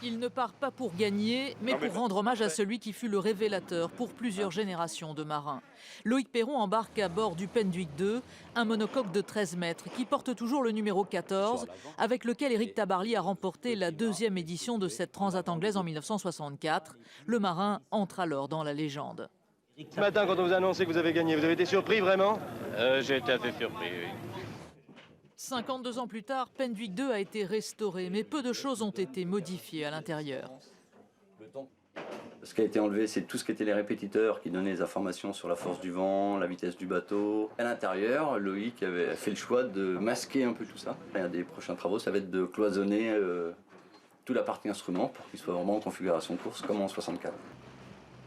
Il ne part pas pour gagner, mais pour rendre hommage à celui qui fut le révélateur pour plusieurs générations de marins. Loïc Perron embarque à bord du Penduic 2, un monocoque de 13 mètres qui porte toujours le numéro 14, avec lequel Éric Tabarly a remporté la deuxième édition de cette transat anglaise en 1964. Le marin entre alors dans la légende. Ce matin, quand on vous a annoncé que vous avez gagné, vous avez été surpris vraiment? J'ai été assez surpris, oui. 52 ans plus tard, Penduic 2 a été restauré, mais peu de choses ont été modifiées à l'intérieur. Ce qui a été enlevé, c'est tout ce qui était les répétiteurs qui donnaient les informations sur la force du vent, la vitesse du bateau. À l'intérieur, Loïc avait fait le choix de masquer un peu tout ça. Un des prochains travaux, ça va être de cloisonner toute la partie instrument pour qu'il soit vraiment en configuration de course comme en 64.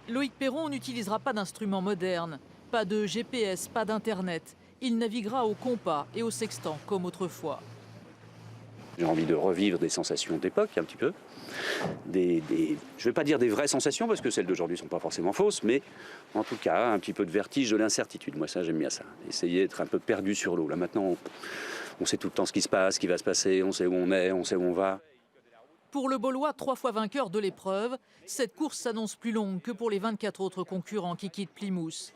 Loïc Perron n'utilisera pas d'instruments modernes, pas de GPS, pas d'internet. Il naviguera au compas et au sextant comme autrefois. J'ai envie de revivre des sensations d'époque un petit peu. Je ne vais pas dire des vraies sensations parce que celles d'aujourd'hui ne sont pas forcément fausses, mais en tout cas un petit peu de vertige, de l'incertitude. Moi ça j'aime bien ça. Essayer d'être un peu perdu sur l'eau. Là maintenant on sait tout le temps ce qui se passe, ce qui va se passer, on sait où on est, on sait où on va. Pour le Baulois, 3 fois vainqueur de l'épreuve, cette course s'annonce plus longue que pour les 24 autres concurrents qui quittent Plymouth.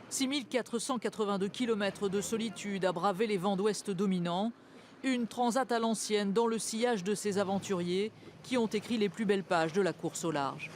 6482 km de solitude à braver les vents d'ouest dominants. Une transat à l'ancienne dans le sillage de ces aventuriers qui ont écrit les plus belles pages de la course au large.